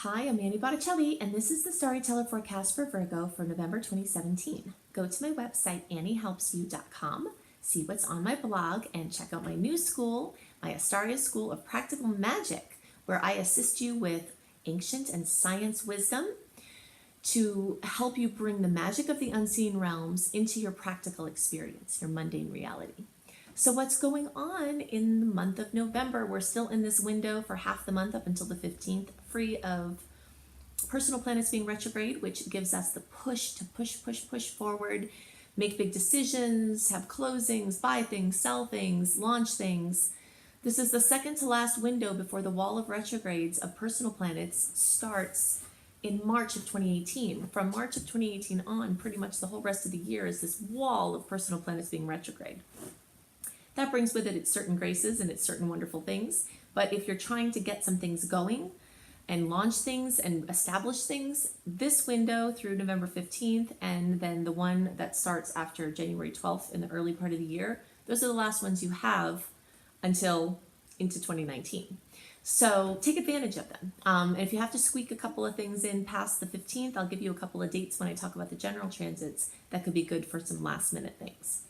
Hi, I'm Annie Botticelli, and this is the Storyteller Forecast for Virgo for November 2017. Go to my website, anniehelpsyou.com, see what's on my blog, and check out my new school, my Astaria School of Practical Magic, where I assist you with ancient and science wisdom to help you bring the magic of the unseen realms into your practical experience, your mundane reality. So what's going on in the month of November? We're still in this window for half the month up until the 15th, free of personal planets being retrograde, which gives us the push to push forward, make big decisions, have closings, buy things, sell things, launch things. This is the second to last window before the wall of retrogrades of personal planets starts in March of 2018. From March of 2018 on, pretty much the whole rest of the year is this wall of personal planets being retrograde. That brings with it its certain graces and its certain wonderful things. But if you're trying to get some things going and launch things and establish things, this window through November 15th and then the one that starts after January 12th in the early part of the year, those are the last ones you have until into 2019. So take advantage of them. And if you have to squeak a couple of things in past the 15th, I'll give you a couple of dates when I talk about the general transits that could be good for some last minute things.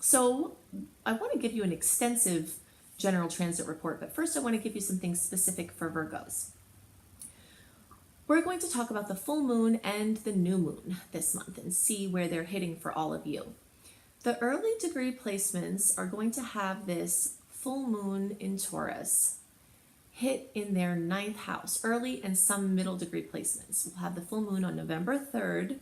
So I want to give you an extensive general transit report, but first I want to give you some things specific for Virgos. We're going to talk about the full moon and the new moon this month and see where they're hitting for all of you. The early degree placements are going to have this full moon in Taurus hit in their 9th house, early and some middle degree placements. We'll have the full moon on November 3rd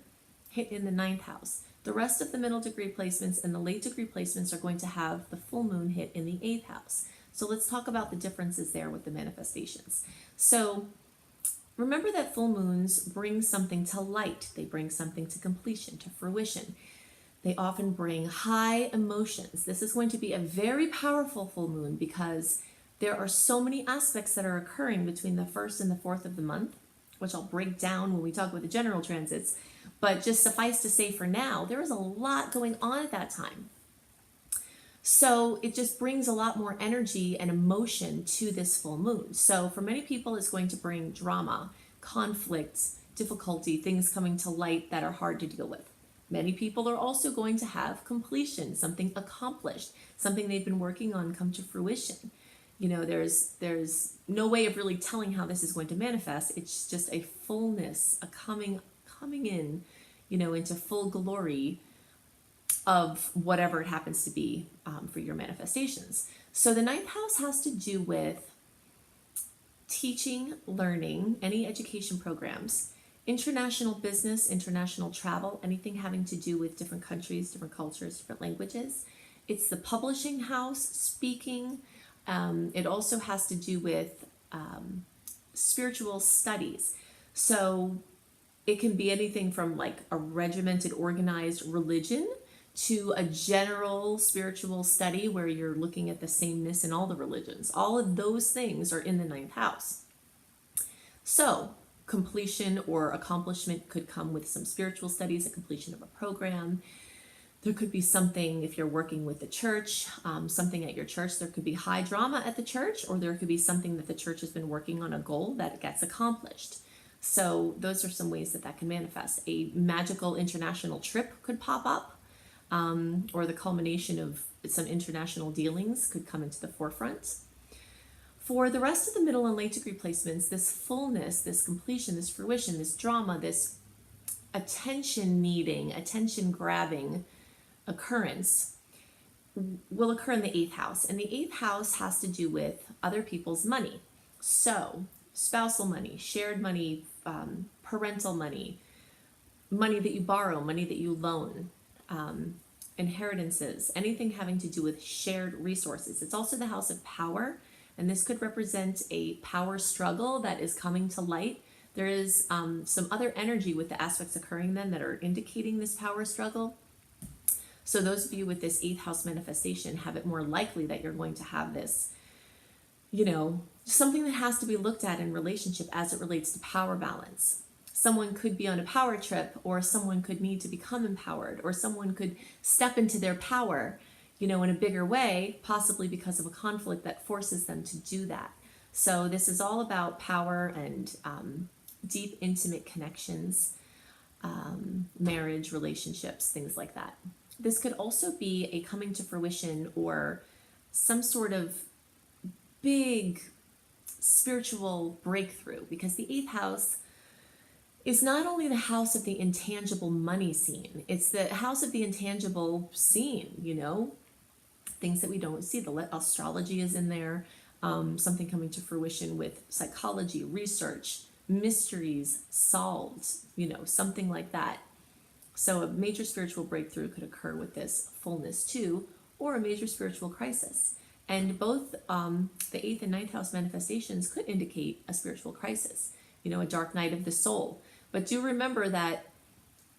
hit in the 9th house. The rest of the middle degree placements and the late degree placements are going to have the full moon hit in the 8th house. So let's talk about the differences there with the manifestations. So remember that full moons bring something to light. They bring something to completion, to fruition. They often bring high emotions. This is going to be a very powerful full moon because there are so many aspects that are occurring between the 1st and the 4th of the month, which I'll break down when we talk about the general transits. But just suffice to say for now, there is a lot going on at that time. So it just brings a lot more energy and emotion to this full moon. So for many people, it's going to bring drama, conflict, difficulty, things coming to light that are hard to deal with. Many people are also going to have completion, something accomplished, something they've been working on come to fruition. You know, there's no way of really telling how this is going to manifest. It's just a fullness, a coming in, you know, into full glory of whatever it happens to be for your manifestations. So the 9th house has to do with teaching, learning, any education programs, international business, international travel, anything having to do with different countries, different cultures, different languages. It's the publishing house, speaking. It also has to do with spiritual studies. So it can be anything from like a regimented, organized religion to a general spiritual study where you're looking at the sameness in all the religions. All of those things are in the 9th house. So completion or accomplishment could come with some spiritual studies, a completion of a program. There could be something, if you're working with the church, something at your church, there could be high drama at the church, or there could be something that the church has been working on, a goal that gets accomplished. So those are some ways that that can manifest. A magical international trip could pop up, or the culmination of some international dealings could come into the forefront. For the rest of the middle and late degree placements, this fullness, this completion, this fruition, this drama, this attention needing, attention grabbing occurrence will occur in the 8th house. And the 8th house has to do with other people's money. So spousal money, shared money, parental money, money that you borrow, money that you loan, inheritances, anything having to do with shared resources. It's also the house of power, and this could represent a power struggle that is coming to light. There is some other energy with the aspects occurring then that are indicating this power struggle. So those of you with this 8th house manifestation have it more likely that you're going to have this, you know, something that has to be looked at in relationship as it relates to power balance. Someone could be on a power trip, or someone could need to become empowered, or someone could step into their power, you know, in a bigger way, possibly because of a conflict that forces them to do that. So this is all about power and deep, intimate connections, marriage, relationships, things like that. This could also be a coming to fruition or some sort of big spiritual breakthrough, because the eighth house is not only the house of the intangible money scene, it's the house of the intangible scene, things that we don't see. The astrology is in there, something coming to fruition with psychology, research, mysteries solved, something like that. So a major spiritual breakthrough could occur with this fullness too, or a major spiritual crisis. And both the 8th and 9th house manifestations could indicate a spiritual crisis, a dark night of the soul. But do remember that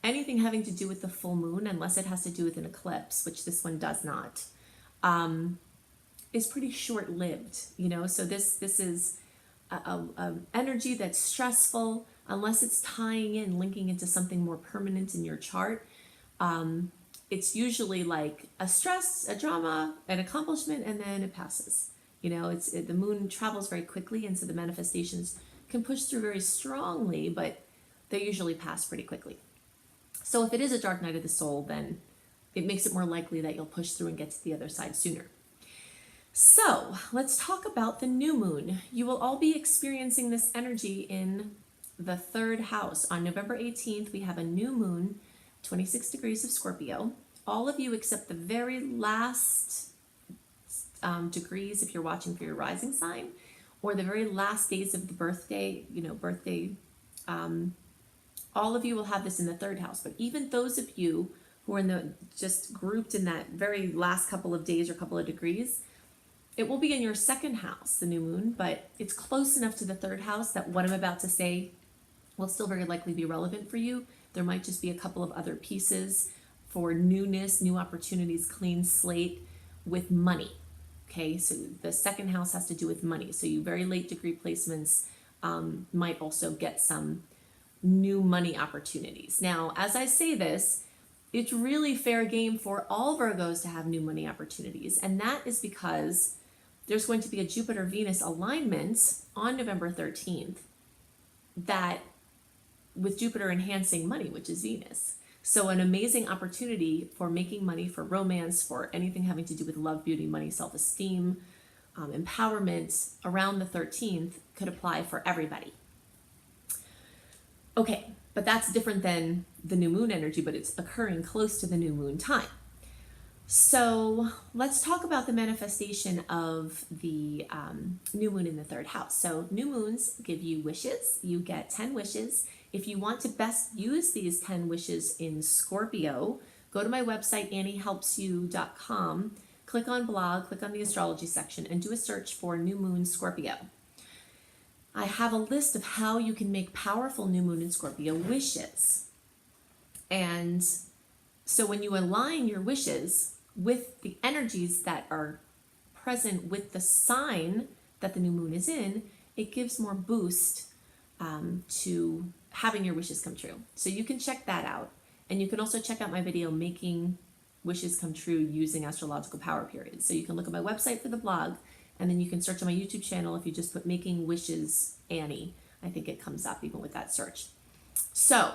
anything having to do with the full moon, unless it has to do with an eclipse, which this one does not, is pretty short-lived, So this is a energy that's stressful, unless it's tying in, linking into something more permanent in your chart. It's usually like a stress, a drama, an accomplishment, and then it passes. The moon travels very quickly, and so the manifestations can push through very strongly, but they usually pass pretty quickly. So if it is a dark night of the soul, then it makes it more likely that you'll push through and get to the other side sooner. So let's talk about the new moon. You will all be experiencing this energy in the 3rd house. On November 18th, we have a new moon, 26 degrees of Scorpio. All of you except the very last degrees, if you're watching for your rising sign, or the very last days of the birthday, all of you will have this in the 3rd house. But even those of you who are just grouped in that very last couple of days or couple of degrees, it will be in your 2nd house, the new moon, but it's close enough to the 3rd house that what I'm about to say will still very likely be relevant for you. There might just be a couple of other pieces for newness, new opportunities, clean slate with money. Okay, so the 2nd house has to do with money. So you very late degree placements might also get some new money opportunities. Now, as I say this, it's really fair game for all Virgos to have new money opportunities. And that is because there's going to be a Jupiter-Venus alignment on November 13th that with Jupiter enhancing money, which is Venus. So an amazing opportunity for making money, for romance, for anything having to do with love, beauty, money, self-esteem, empowerment around the 13th could apply for everybody. Okay, but that's different than the new moon energy, but it's occurring close to the new moon time. So let's talk about the manifestation of the new moon in the 3rd house. So new moons give you wishes. You get 10 wishes. If you want to best use these 10 wishes in Scorpio, go to my website, anniehelpsyou.com, click on blog, click on the astrology section, and do a search for new moon Scorpio. I have a list of how you can make powerful new moon in Scorpio wishes. And so when you align your wishes with the energies that are present with the sign that the new moon is in, it gives more boost to having your wishes come true. So you can check that out. And you can also check out my video, Making Wishes Come True Using Astrological Power Periods. So you can look at my website for the blog, and then you can search on my YouTube channel. If you just put Making Wishes Annie, I think it comes up even with that search. So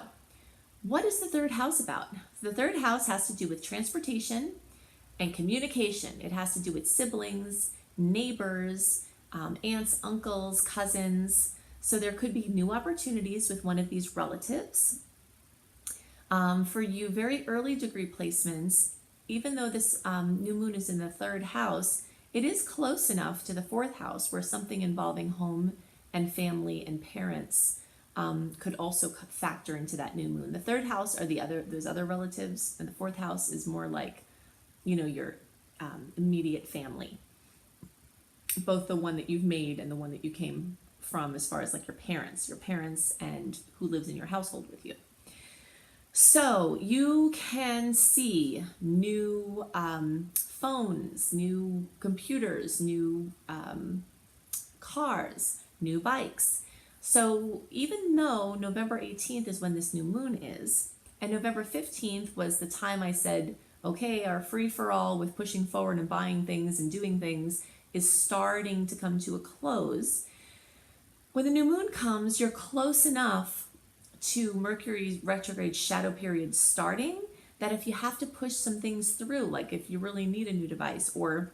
what is the 3rd house about? The 3rd house has to do with transportation and communication. It has to do with siblings, neighbors, aunts, uncles, cousins. So there could be new opportunities with one of these relatives. For you very early degree placements, even though this new moon is in the 3rd house, it is close enough to the 4th house where something involving home and family and parents could also factor into that new moon. The 3rd house are those other relatives, and the 4th house is more like, your immediate family, both the one that you've made and the one that you came from, as far as like your parents and who lives in your household with you. So you can see new phones, new computers, new cars, new bikes. So even though November 18th is when this new moon is, and November 15th was the time I said, okay, our free-for-all with pushing forward and buying things and doing things is starting to come to a close, When the new moon comes, you're close enough to Mercury's retrograde shadow period starting that if you have to push some things through, like if you really need a new device, or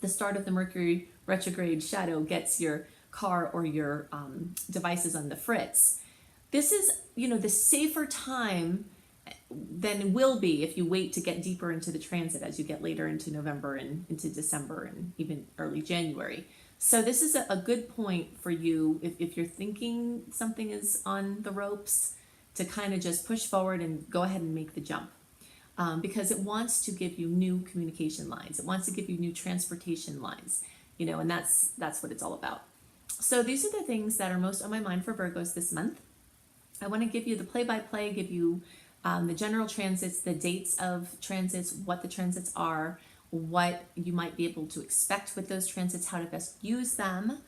the start of the Mercury retrograde shadow gets your car or your devices on the fritz, this is, the safer time than it will be if you wait to get deeper into the transit as you get later into November and into December and even early January. So this is a good point for you if you're thinking something is on the ropes, to kind of just push forward and go ahead and make the jump. Because it wants to give you new communication lines. It wants to give you new transportation lines, and that's what it's all about. So these are the things that are most on my mind for Virgos this month. I want to give you the play-by-play, give you the general transits, the dates of transits, what the transits are, what you might be able to expect with those transits, how to best use them.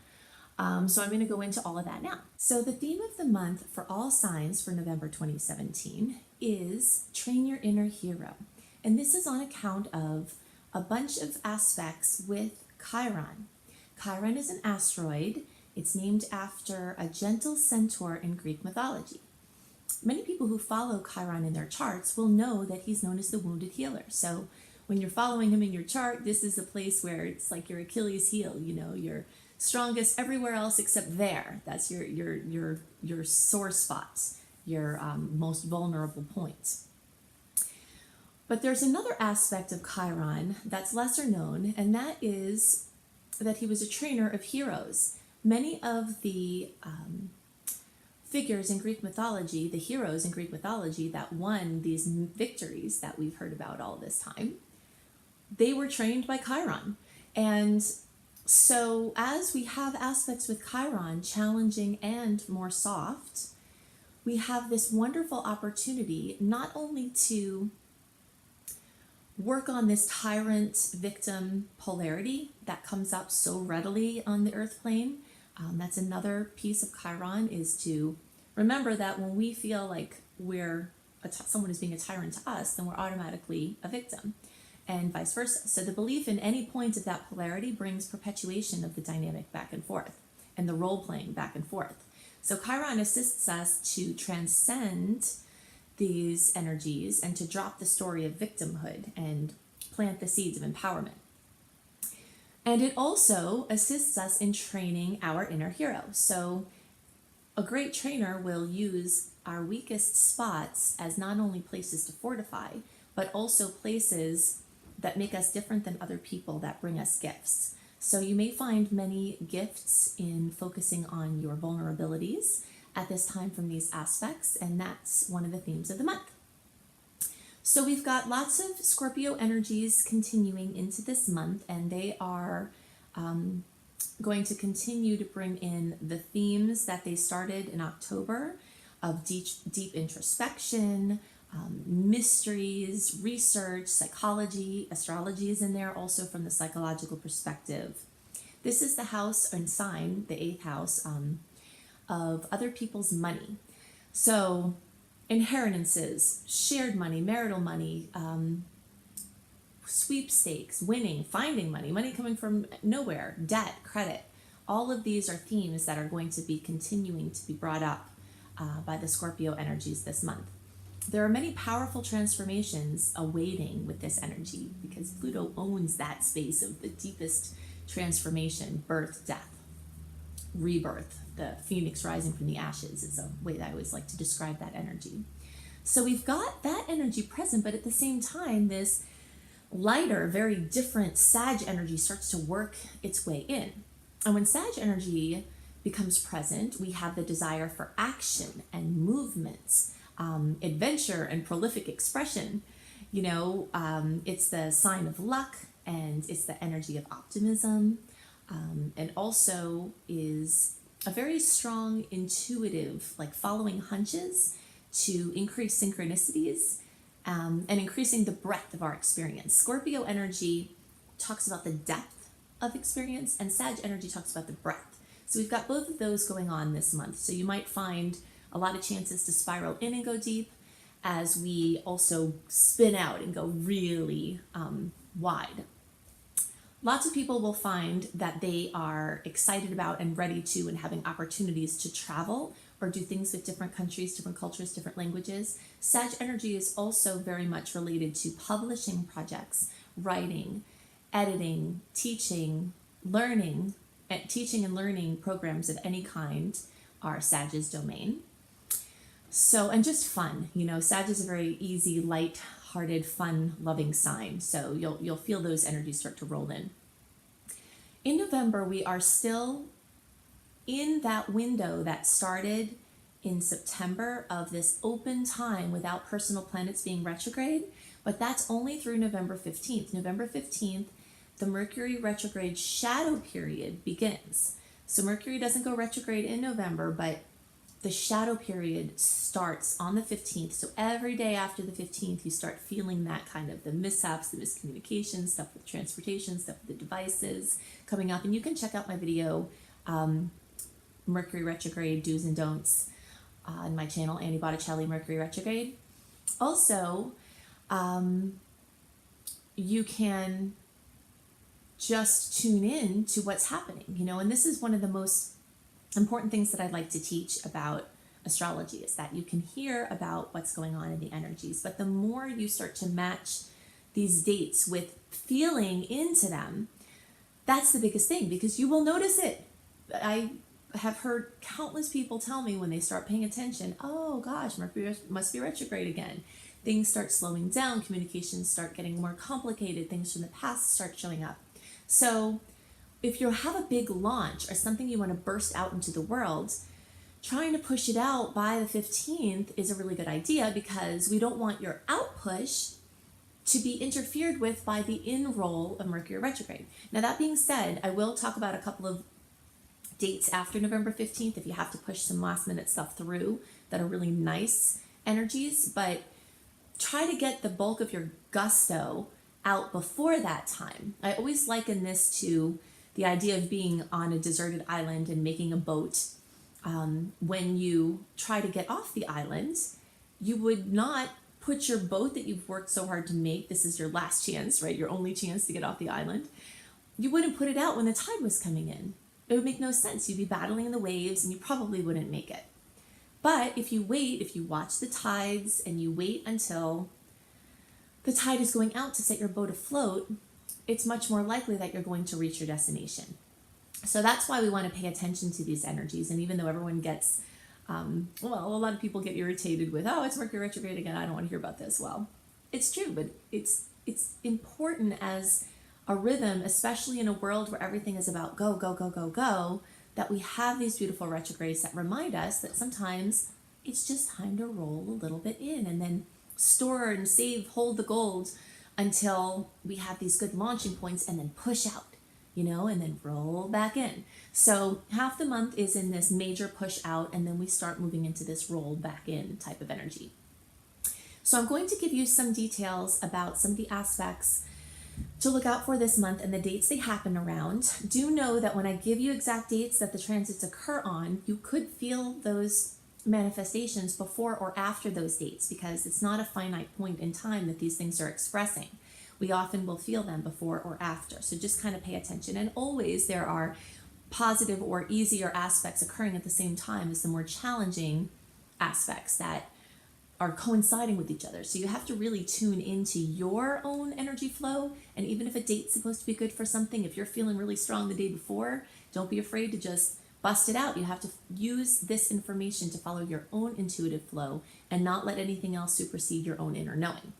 So I'm going to go into all of that now. So the theme of the month for all signs for November 2017 is Train Your Inner Hero. And this is on account of a bunch of aspects with Chiron. Chiron is an asteroid. It's named after a gentle centaur in Greek mythology. Many people who follow Chiron in their charts will know that he's known as the wounded healer. So when you're following him in your chart, this is a place where it's like your Achilles heel, you're strongest everywhere else except there. That's your sore spots, your most vulnerable points. But there's another aspect of Chiron that's lesser known, and that is that he was a trainer of heroes. Many of the figures in Greek mythology, the heroes in Greek mythology that won these victories that we've heard about all this time, they were trained by Chiron. And so as we have aspects with Chiron, challenging and more soft, we have this wonderful opportunity not only to work on this tyrant-victim polarity that comes up so readily on the earth plane. That's another piece of Chiron, is to remember that when we feel like someone is being a tyrant to us, then we're automatically a victim, and vice versa. So the belief in any point of that polarity brings perpetuation of the dynamic back and forth and the role playing back and forth. So Chiron assists us to transcend these energies and to drop the story of victimhood and plant the seeds of empowerment. And it also assists us in training our inner hero. So a great trainer will use our weakest spots as not only places to fortify, but also places that make us different than other people, that bring us gifts. So you may find many gifts in focusing on your vulnerabilities at this time from these aspects, and that's one of the themes of the month. So we've got lots of Scorpio energies continuing into this month, and they are going to continue to bring in the themes that they started in October of deep introspection, mysteries, research, psychology. Astrology is in there also from the psychological perspective. This is the house and sign, the 8th house, of other people's money. So inheritances, shared money, marital money, sweepstakes, winning, finding money, money coming from nowhere, debt, credit. All of these are themes that are going to be continuing to be brought up by the Scorpio energies this month. There are many powerful transformations awaiting with this energy because Pluto owns that space of the deepest transformation, birth, death, rebirth. The phoenix rising from the ashes is a way that I always like to describe that energy. So we've got that energy present, but at the same time, this lighter, very different Sag energy starts to work its way in. And when Sag energy becomes present, we have the desire for action and movements, adventure and prolific expression. It's the sign of luck, and it's the energy of optimism, and also is a very strong intuitive, like following hunches to increase synchronicities, and increasing the breadth of our experience. Scorpio energy talks about the depth of experience, and Sag energy talks about the breadth. So we've got both of those going on this month. So you might find a lot of chances to spiral in and go deep, as we also spin out and go really wide. Lots of people will find that they are excited about and ready to and having opportunities to travel or do things with different countries, different cultures, different languages. Sag energy is also very much related to publishing projects, writing, editing, teaching, learning, teaching and learning programs of any kind are Sag's domain. So, and just fun, Sag is a very easy, light-hearted, fun-loving sign. So you'll feel those energies start to roll in. In November, we are still in that window that started in September of this open time without personal planets being retrograde, but that's only through November 15th. November 15th, the Mercury retrograde shadow period begins. So Mercury doesn't go retrograde in November, but the shadow period starts on the 15th. So every day after the 15th, you start feeling that kind of the mishaps, the miscommunication, stuff with transportation, stuff with the devices coming up. And you can check out my video, Mercury retrograde do's and don'ts, on my channel, Annie Botticelli, Mercury retrograde. Also, you can just tune in to what's happening, and this is one of the most important things that I'd like to teach about astrology, is that you can hear about what's going on in the energies, but the more you start to match these dates with feeling into them, that's the biggest thing, because you will notice it. I have heard countless people tell me when they start paying attention, oh gosh, Mercury must be retrograde again. Things start slowing down, communications start getting more complicated, things from the past start showing up. So if you have a big launch or something you want to burst out into the world, trying to push it out by the 15th is a really good idea, because we don't want your out push to be interfered with by the in-roll of Mercury retrograde. Now, that being said, I will talk about a couple of dates after November 15th if you have to push some last minute stuff through that are really nice energies, but try to get the bulk of your gusto out before that time. I always liken this to the idea of being on a deserted island and making a boat. When you try to get off the island, you would not put your boat that you've worked so hard to make, this is your last chance, right? Your only chance to get off the island. You wouldn't put it out when the tide was coming in. It would make no sense. You'd be battling the waves and you probably wouldn't make it. But if you watch the tides and you wait until the tide is going out to set your boat afloat, it's much more likely that you're going to reach your destination. So that's why we want to pay attention to these energies. And even though everyone gets, a lot of people get irritated with, oh, it's Mercury retrograde again, I don't want to hear about this. Well, it's true, but it's important as a rhythm, especially in a world where everything is about go, go, go, go, go, that we have these beautiful retrogrades that remind us that sometimes it's just time to roll a little bit in and then store and save, hold the gold until we have these good launching points and then push out, and then roll back in. So half the month is in this major push out, and then we start moving into this roll back in type of energy. So I'm going to give you some details about some of the aspects to look out for this month and the dates they happen around. Do know that when I give you exact dates that the transits occur on, you could feel those manifestations before or after those dates, because it's not a finite point in time that these things are expressing. We often will feel them before or after. So just kind of pay attention. And always there are positive or easier aspects occurring at the same time as the more challenging aspects that are coinciding with each other. So you have to really tune into your own energy flow. And even if a date's supposed to be good for something, if you're feeling really strong the day before, don't be afraid to just bust it out. You have to use this information to follow your own intuitive flow and not let anything else supersede your own inner knowing.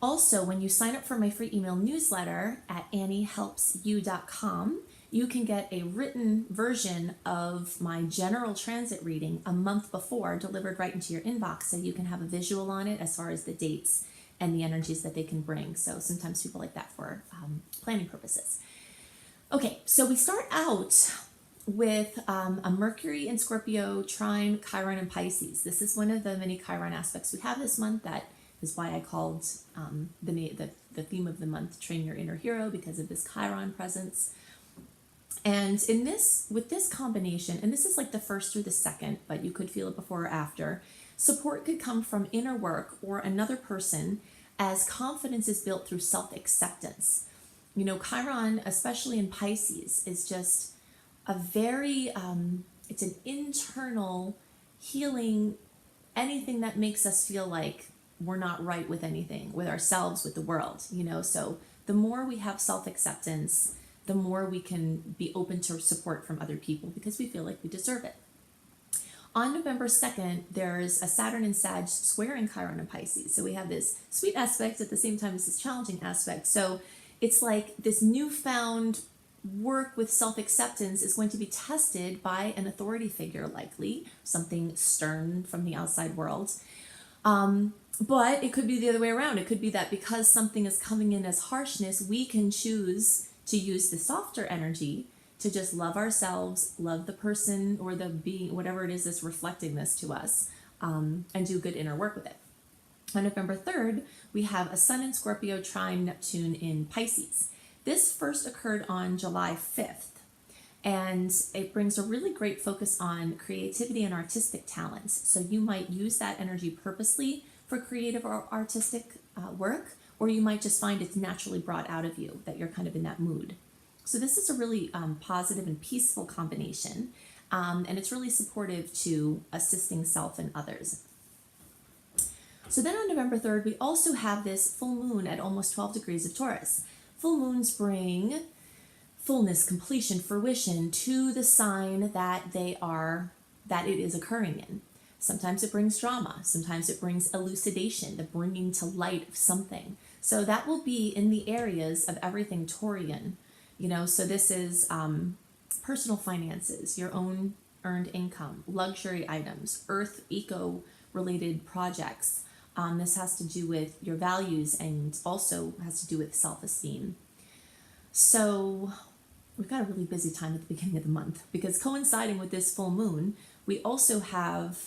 Also, when you sign up for my free email newsletter at anniehelpsyou.com, you can get a written version of my general transit reading a month before, delivered right into your inbox, so you can have a visual on it as far as the dates and the energies that they can bring. So sometimes people like that for planning purposes. Okay, so we start out with a Mercury in Scorpio, trine, Chiron, and Pisces. This is one of the many Chiron aspects we have this month. That is why I called the theme of the month Train Your Inner Hero, because of this Chiron presence. And with this combination, and this is like the first through the second, but you could feel it before or after, support could come from inner work or another person as confidence is built through self-acceptance. Chiron, especially in Pisces, is just a very, it's an internal healing, anything that makes us feel like we're not right with anything, with ourselves, with the world, So the more we have self-acceptance, the more we can be open to support from other people because we feel like we deserve it. On November 2nd, there's a Saturn and Sag squaring Chiron and Pisces. So we have this sweet aspect at the same time as this challenging aspect. So it's like this newfound work with self-acceptance is going to be tested by an authority figure, likely something stern from the outside world. But it could be the other way around. It could be that because something is coming in as harshness, we can choose to use the softer energy to just love ourselves, love the person or the being, whatever it is that's reflecting this to us, and do good inner work with it. On November 3rd, we have a Sun in Scorpio trine Neptune in Pisces. This first occurred on July 5th, and it brings a really great focus on creativity and artistic talents. So you might use that energy purposely for creative or artistic work, or you might just find it's naturally brought out of you, that you're kind of in that mood. So this is a really positive and peaceful combination, and it's really supportive to assisting self and others. So then on November 3rd, we also have this full moon at almost 12 degrees of Taurus. Full moons bring fullness, completion, fruition to the sign that it is occurring in. Sometimes it brings drama. Sometimes it brings elucidation, the bringing to light of something. So that will be in the areas of everything Taurian. So this is personal finances, your own earned income, luxury items, earth, eco-related projects. This has to do with your values and also has to do with self-esteem. So we've got a really busy time at the beginning of the month because coinciding with this full moon, we also have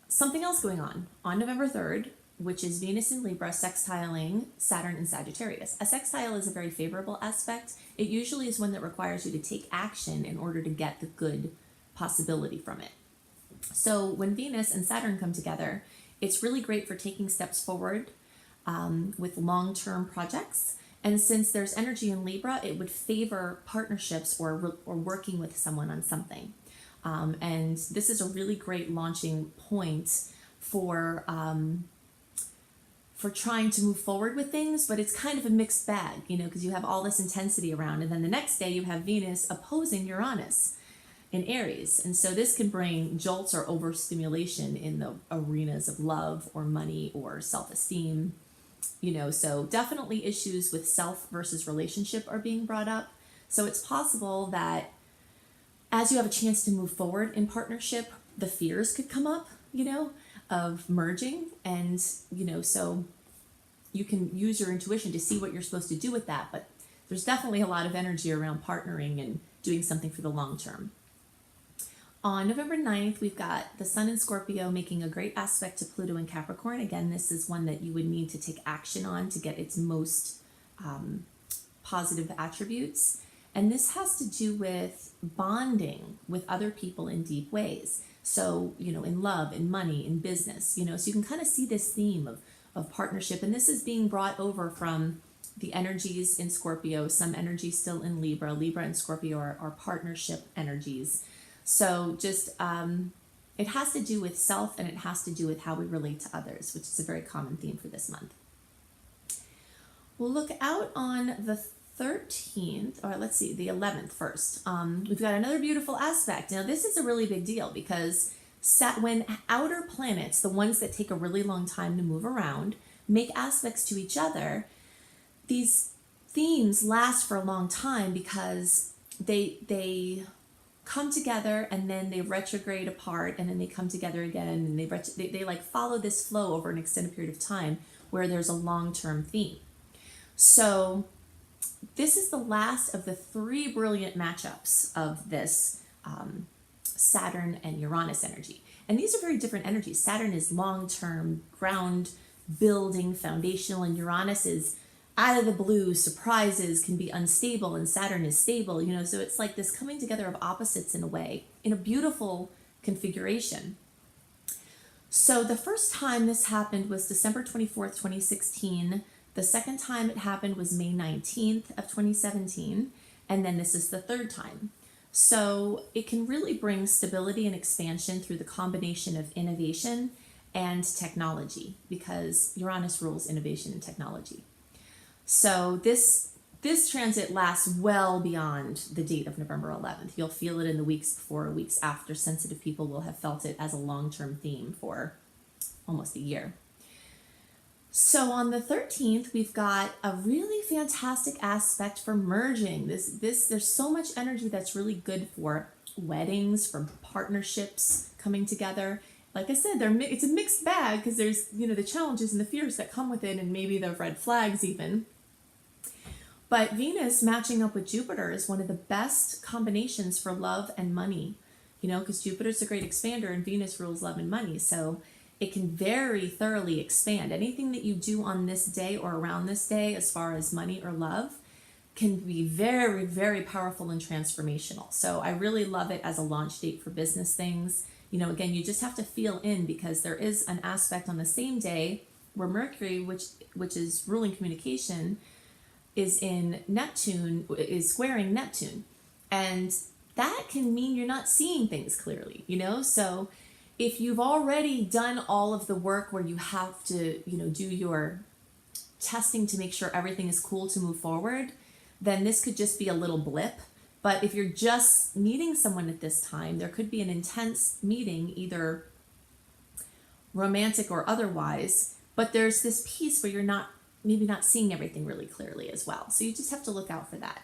something else going on November 3rd, which is Venus in Libra sextiling Saturn in Sagittarius. A sextile is a very favorable aspect. It usually is one that requires you to take action in order to get the good possibility from it. So when Venus and Saturn come together, it's really great for taking steps forward with long-term projects. And since there's energy in Libra, it would favor partnerships or working with someone on something. And this is a really great launching point for trying to move forward with things, but it's kind of a mixed bag, because you have all this intensity around, and then the next day you have Venus opposing Uranus in Aries. And so this can bring jolts or overstimulation in the arenas of love or money or self-esteem, so definitely issues with self versus relationship are being brought up. So it's possible that as you have a chance to move forward in partnership, the fears could come up, of merging, and so you can use your intuition to see what you're supposed to do with that, but there's definitely a lot of energy around partnering and doing something for the long term. On November 9th, we've got the Sun in Scorpio making a great aspect to Pluto in Capricorn. Again, this is one that you would need to take action on to get its most positive attributes, and this has to do with bonding with other people in deep ways. So, in love, in money, in business, so you can kind of see this theme of partnership. And this is being brought over from the energies in Scorpio, some energy still in Libra. Libra and Scorpio are partnership energies. So just, it has to do with self, and it has to do with how we relate to others, which is a very common theme for this month. We'll look out on the 13th, or let's see, the 11th first. We've got another beautiful aspect. Now, this is a really big deal because when outer planets, the ones that take a really long time to move around, make aspects to each other, these themes last for a long time because they come together and then they retrograde apart and then they come together again, and they like follow this flow over an extended period of time where there's a long-term theme. So this is the last of the 3 brilliant matchups of this Saturn and Uranus energy. And these are very different energies. Saturn is long-term, ground building, foundational, and Uranus is out of the blue, surprises, can be unstable, and Saturn is stable, so it's like this coming together of opposites in a way, in a beautiful configuration. So the first time this happened was December 24th, 2016. The second time it happened was May 19th of 2017, and then this is the third time. So it can really bring stability and expansion through the combination of innovation and technology, because Uranus rules innovation and technology. So this transit lasts well beyond the date of November 11th. You'll feel it in the weeks before, weeks after. Sensitive people will have felt it as a long-term theme for almost a year. So on the 13th, we've got a really fantastic aspect for merging. There's so much energy that's really good for weddings, for partnerships coming together. Like I said, it's a mixed bag, because there's, the challenges and the fears that come with it, and maybe the red flags even. But Venus matching up with Jupiter is one of the best combinations for love and money, because Jupiter's a great expander and Venus rules love and money. So it can very thoroughly expand. Anything that you do on this day or around this day, as far as money or love, can be very, very powerful and transformational. So I really love it as a launch date for business things. Again, you just have to feel in, because there is an aspect on the same day where Mercury, which is ruling communication, is squaring Neptune. And that can mean you're not seeing things clearly, So if you've already done all of the work where you have to, do your testing to make sure everything is cool to move forward, then this could just be a little blip. But if you're just meeting someone at this time, there could be an intense meeting, either romantic or otherwise, but there's this piece where you're maybe not seeing everything really clearly as well. So you just have to look out for that.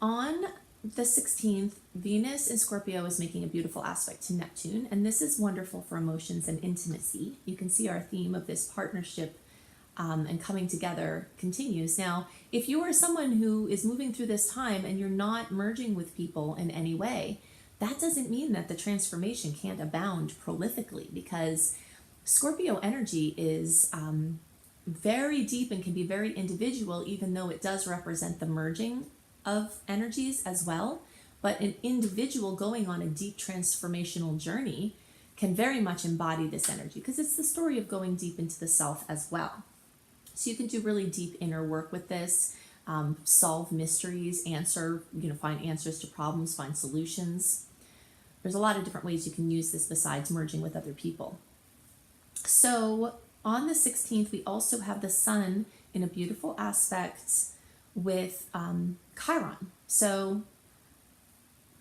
On the 16th, Venus in Scorpio is making a beautiful aspect to Neptune, and this is wonderful for emotions and intimacy. You can see our theme of this partnership and coming together continues. Now, if you are someone who is moving through this time and you're not merging with people in any way, that doesn't mean that the transformation can't abound prolifically, because Scorpio energy is very deep and can be very individual, even though it does represent the merging of energies as well. But an individual going on a deep transformational journey can very much embody this energy, because it's the story of going deep into the self as well. So you can do really deep inner work with this, solve mysteries, find answers to problems, find solutions. There's a lot of different ways you can use this besides merging with other people. So on the 16th, we also have the Sun in a beautiful aspect with Chiron. So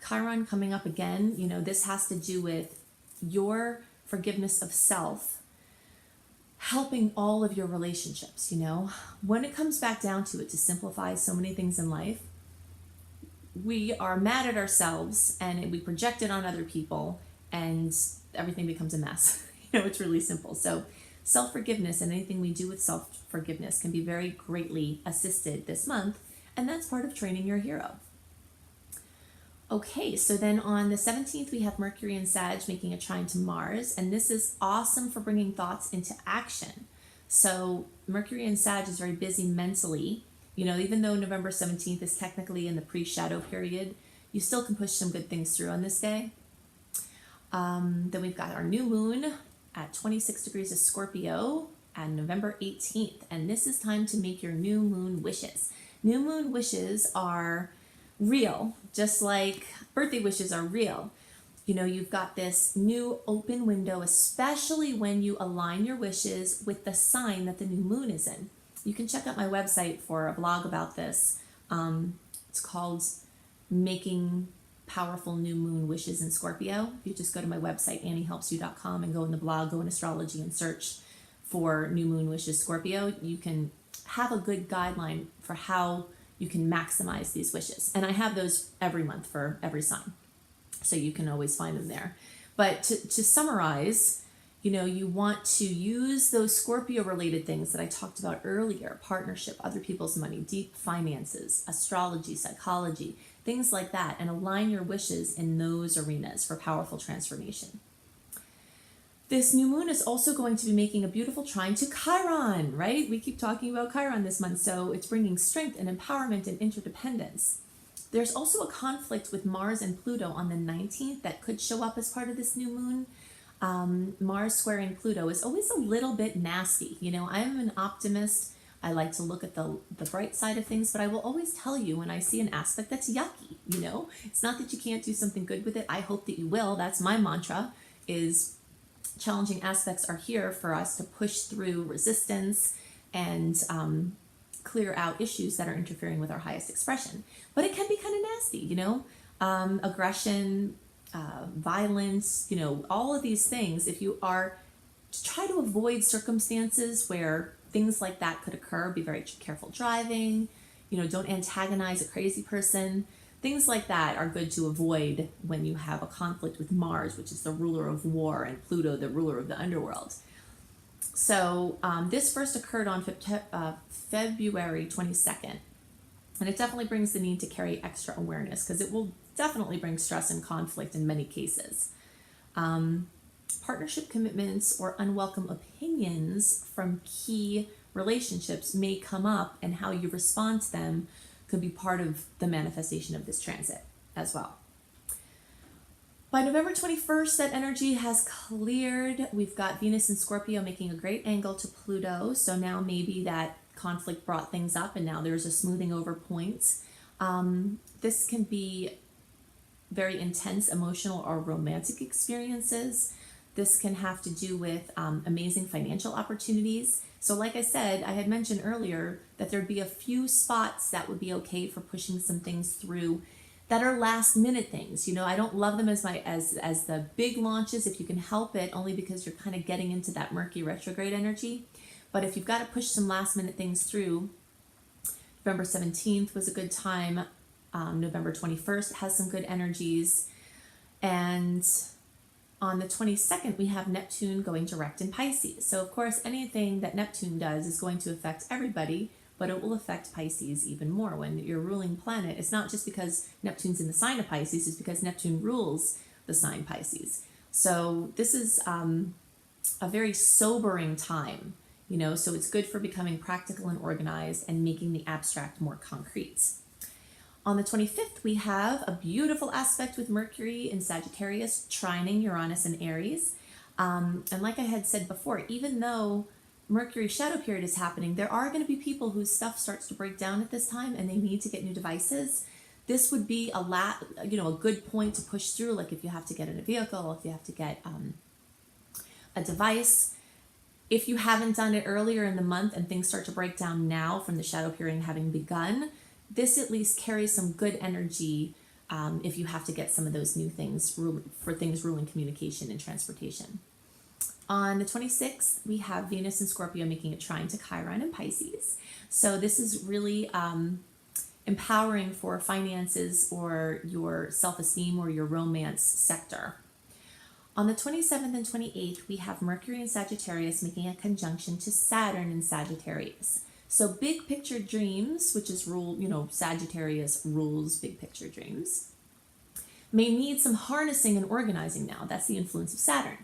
Chiron coming up again, this has to do with your forgiveness of self, helping all of your relationships. When it comes back down to it, to simplify so many things in life, we are mad at ourselves and we project it on other people, and everything becomes a mess. It's really simple. So self-forgiveness and anything we do with self-forgiveness can be very greatly assisted this month, and that's part of training your hero. Okay, so then on the 17th, we have Mercury in Sag making a trine to Mars, and this is awesome for bringing thoughts into action. So Mercury in Sag is very busy mentally. Even though November 17th is technically in the pre-shadow period, you still can push some good things through on this day. Then we've got our new moon at 26 degrees of Scorpio on November 18th, and this is time to make your new moon wishes. New moon wishes are real, just like birthday wishes are real. You've got this new open window, especially when you align your wishes with the sign that the new moon is in. You can check out my website for a blog about this. It's called Making Powerful New Moon Wishes in Scorpio. You just go to my website, anniehelpsyou.com, and go in the blog, go in Astrology, and search for New Moon Wishes Scorpio. You can have a good guideline for how you can maximize these wishes. And I have those every month for every sign, so you can always find them there. But to summarize, you want to use those Scorpio related things that I talked about earlier: partnership, other people's money, deep finances, astrology, psychology, things like that, and align your wishes in those arenas for powerful transformation. This new moon is also going to be making a beautiful trine to Chiron, right? We keep talking about Chiron this month, so it's bringing strength and empowerment and interdependence. There's also a conflict with Mars and Pluto on the 19th that could show up as part of this new moon. Mars squaring Pluto is always a little bit nasty. I'm an optimist, I like to look at the bright side of things, but I will always tell you when I see an aspect that's yucky, you know? It's not that you can't do something good with it. I hope that you will. That's my mantra, is challenging aspects are here for us to push through resistance and clear out issues that are interfering with our highest expression. But it can be kind of nasty, you know? Aggression, violence, you know, all of these things. If you are to try to avoid circumstances where things like that could occur, be very careful driving, you know, don't antagonize a crazy person. Things like that are good to avoid when you have a conflict with Mars, which is the ruler of war, and Pluto, the ruler of the underworld. So this first occurred on February 22nd. And it definitely brings the need to carry extra awareness, because it will definitely bring stress and conflict in many cases. Partnership commitments or unwelcome opinions from key relationships may come up, and how you respond to them could be part of the manifestation of this transit as well. By November 21st, that energy has cleared. We've got Venus and Scorpio making a great angle to Pluto. So now maybe that conflict brought things up, and now there's a smoothing over points. This can be very intense emotional or romantic experiences. This can have to do with amazing financial opportunities. So like I said, I had mentioned earlier that there'd be a few spots that would be okay for pushing some things through that are last minute things. You know, I don't love them as the big launches if you can help it, only because you're kind of getting into that Mercury retrograde energy. But if you've got to push some last minute things through, November 17th was a good time. November 21st has some good energies. And on the 22nd, we have Neptune going direct in Pisces. So of course, anything that Neptune does is going to affect everybody, but it will affect Pisces even more. When your ruling planet, it's not just because Neptune's in the sign of Pisces, it's because Neptune rules the sign Pisces. So this is a very sobering time, you know, so it's good for becoming practical and organized and making the abstract more concrete. On the 25th, we have a beautiful aspect with Mercury in Sagittarius, trining Uranus and Aries. And like I had said before, even though Mercury shadow period is happening, there are going to be people whose stuff starts to break down at this time and they need to get new devices. This would be a good point to push through, like if you have to get in a vehicle, if you have to get a device. If you haven't done it earlier in the month and things start to break down now from the shadow period having begun, this at least carries some good energy if you have to get some of those new things for things ruling communication and transportation. On the 26th, we have Venus and Scorpio making a trine to Chiron and Pisces. So this is really empowering for finances or your self-esteem or your romance sector. On the 27th and 28th, we have Mercury and Sagittarius making a conjunction to Saturn in Sagittarius. So big picture dreams, which is Sagittarius rules big picture dreams, may need some harnessing and organizing now. That's the influence of Saturn.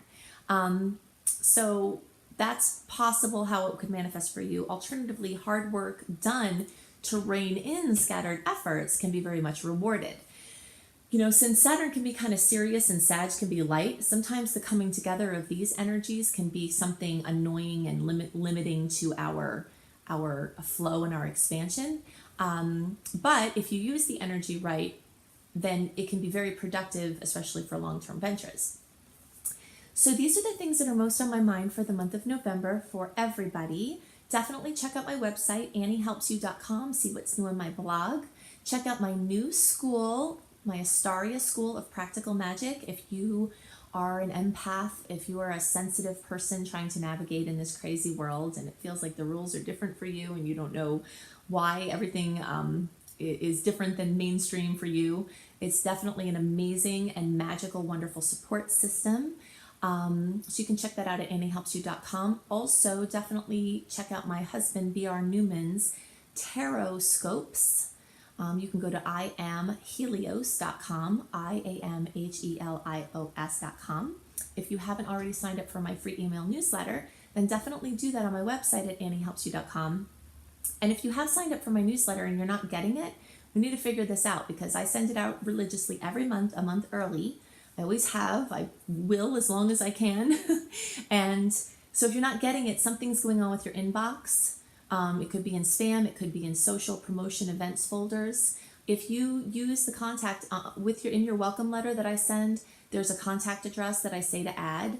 So that's possible how it could manifest for you. Alternatively, hard work done to rein in scattered efforts can be very much rewarded. You know, since Saturn can be kind of serious and Sag can be light, sometimes the coming together of these energies can be something annoying and limiting to our flow and our expansion. But if you use the energy right, then it can be very productive, especially for long-term ventures. So these are the things that are most on my mind for the month of November for everybody. Definitely check out my website, anniehelpsyou.com, see what's new in my blog. Check out my new school, my Astaria School of Practical Magic. If you are an empath, if you are a sensitive person trying to navigate in this crazy world and it feels like the rules are different for you and you don't know why everything is different than mainstream for you, it's definitely an amazing and magical, wonderful support system. So you can check that out at anniehelpsyou.com. Also, definitely check out my husband, B.R. Newman's Tarot Scopes. You can go to iamhelios.com, iamhelios.com. If you haven't already signed up for my free email newsletter, then definitely do that on my website at anniehelpsyou.com. And if you have signed up for my newsletter and you're not getting it, we need to figure this out because I send it out religiously every month, a month early. I always have. I will as long as I can. And so if you're not getting it, something's going on with your inbox. It could be in spam, it could be in social promotion events folders. If you use the contact in your welcome letter that I send, there's a contact address that I say to add.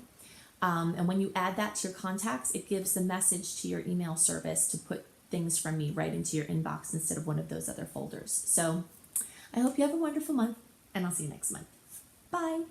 And when you add that to your contacts, it gives the message to your email service to put things from me right into your inbox instead of one of those other folders. So I hope you have a wonderful month, and I'll see you next month. Bye.